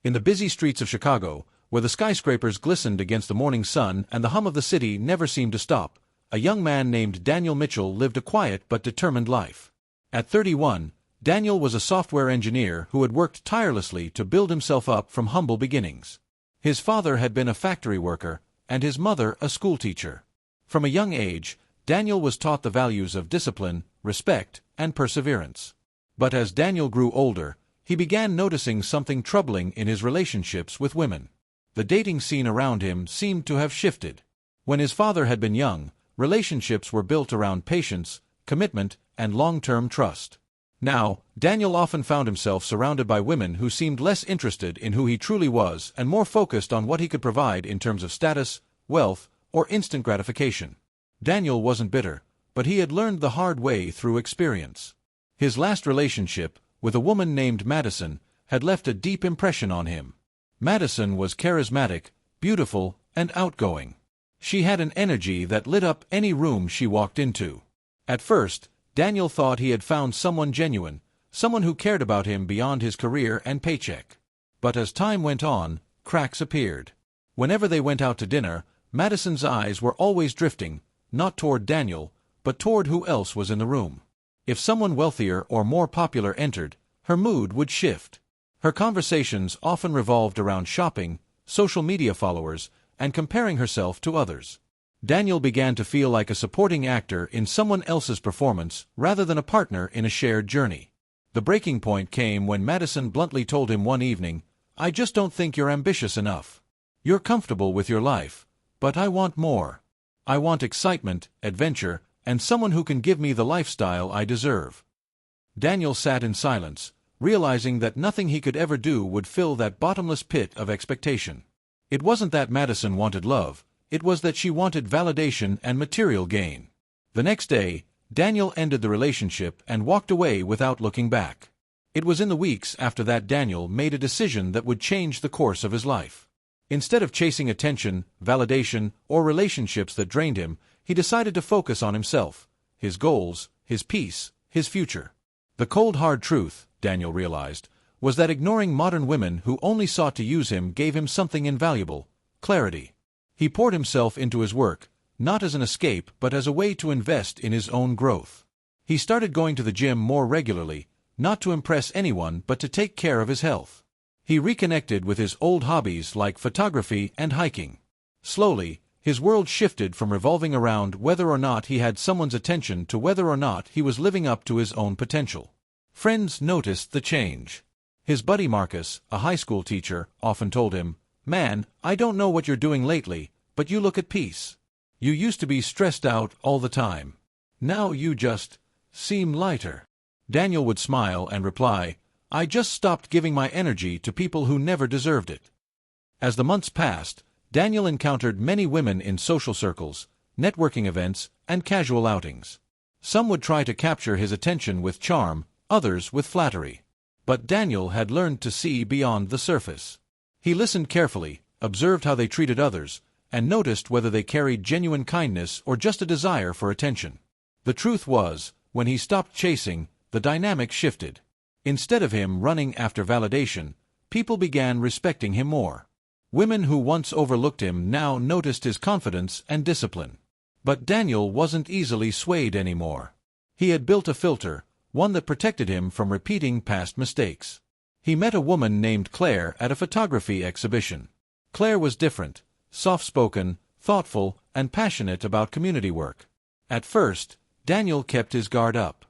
In the busy streets of Chicago, where the skyscrapers glistened against the morning sun and the hum of the city never seemed to stop, a young man named Daniel Mitchell lived a quiet but determined life. At 31, Daniel was a software engineer who had worked tirelessly to build himself up from humble beginnings. His father had been a factory worker, and his mother a schoolteacher. From a young age, Daniel was taught the values of discipline, respect, and perseverance. But as Daniel grew older, he began noticing something troubling in his relationships with women. The dating scene around him seemed to have shifted. When his father had been young, relationships were built around patience, commitment, and long-term trust. Now, Daniel often found himself surrounded by women who seemed less interested in who he truly was and more focused on what he could provide in terms of status, wealth, or instant gratification. Daniel wasn't bitter, but he had learned the hard way through experience. His last relationship, with a woman named Madison, had left a deep impression on him. Madison was charismatic, beautiful, and outgoing. She had an energy that lit up any room she walked into. At first, Daniel thought he had found someone genuine, someone who cared about him beyond his career and paycheck. But as time went on, cracks appeared. Whenever they went out to dinner, Madison's eyes were always drifting, not toward Daniel, but toward who else was in the room. If someone wealthier or more popular entered, her mood would shift. Her conversations often revolved around shopping, social media followers, and comparing herself to others. Daniel began to feel like a supporting actor in someone else's performance rather than a partner in a shared journey. The breaking point came when Madison bluntly told him one evening, "I just don't think you're ambitious enough. You're comfortable with your life, but I want more. I want excitement, adventure, and someone who can give me the lifestyle I deserve." Daniel sat in silence, realizing that nothing he could ever do would fill that bottomless pit of expectation. It wasn't that Madison wanted love, it was that she wanted validation and material gain. The next day, Daniel ended the relationship and walked away without looking back. It was in the weeks after that Daniel made a decision that would change the course of his life. Instead of chasing attention, validation, or relationships that drained him, he decided to focus on himself, his goals, his peace, his future. The cold hard truth, Daniel realized, was that ignoring modern women who only sought to use him gave him something invaluable: clarity. He poured himself into his work, not as an escape but as a way to invest in his own growth. He started going to the gym more regularly, not to impress anyone but to take care of his health. He reconnected with his old hobbies like photography and hiking. Slowly, his world shifted from revolving around whether or not he had someone's attention to whether or not he was living up to his own potential. Friends noticed the change. His buddy Marcus, a high school teacher, often told him, "Man, I don't know what you're doing lately, but you look at peace. You used to be stressed out all the time. Now you just seem lighter." Daniel would smile and reply, "I just stopped giving my energy to people who never deserved it." As the months passed, Daniel encountered many women in social circles, networking events, and casual outings. Some would try to capture his attention with charm, others with flattery. But Daniel had learned to see beyond the surface. He listened carefully, observed how they treated others, and noticed whether they carried genuine kindness or just a desire for attention. The truth was, when he stopped chasing, the dynamic shifted. Instead of him running after validation, people began respecting him more. Women who once overlooked him now noticed his confidence and discipline. But Daniel wasn't easily swayed anymore. He had built a filter, one that protected him from repeating past mistakes. He met a woman named Claire at a photography exhibition. Claire was different, soft-spoken, thoughtful, and passionate about community work. At first, Daniel kept his guard up.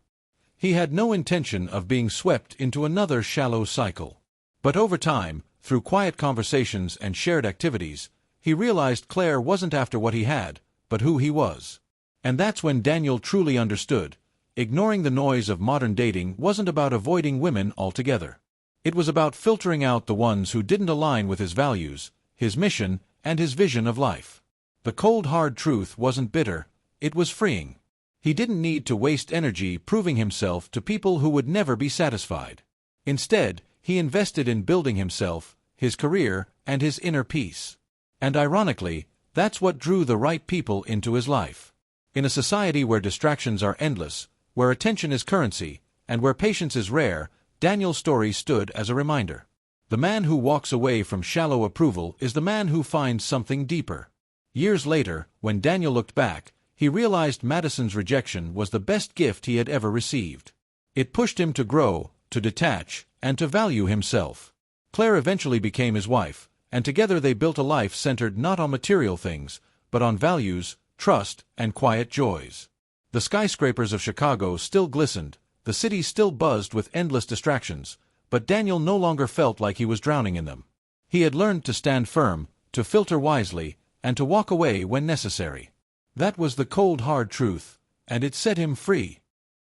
He had no intention of being swept into another shallow cycle. But over time, through quiet conversations and shared activities, he realized Claire wasn't after what he had, but who he was. And that's when Daniel truly understood. Ignoring the noise of modern dating wasn't about avoiding women altogether. It was about filtering out the ones who didn't align with his values, his mission, and his vision of life. The cold hard truth wasn't bitter, it was freeing. He didn't need to waste energy proving himself to people who would never be satisfied. Instead, he invested in building himself, his career, and his inner peace. And ironically, that's what drew the right people into his life. In a society where distractions are endless, where attention is currency, and where patience is rare, Daniel's story stood as a reminder. The man who walks away from shallow approval is the man who finds something deeper. Years later, when Daniel looked back, he realized Madison's rejection was the best gift he had ever received. It pushed him to grow, to detach, and to value himself. Claire eventually became his wife, and together they built a life centered not on material things, but on values, trust, and quiet joys. The skyscrapers of Chicago still glistened, the city still buzzed with endless distractions, but Daniel no longer felt like he was drowning in them. He had learned to stand firm, to filter wisely, and to walk away when necessary. That was the cold hard truth, and it set him free.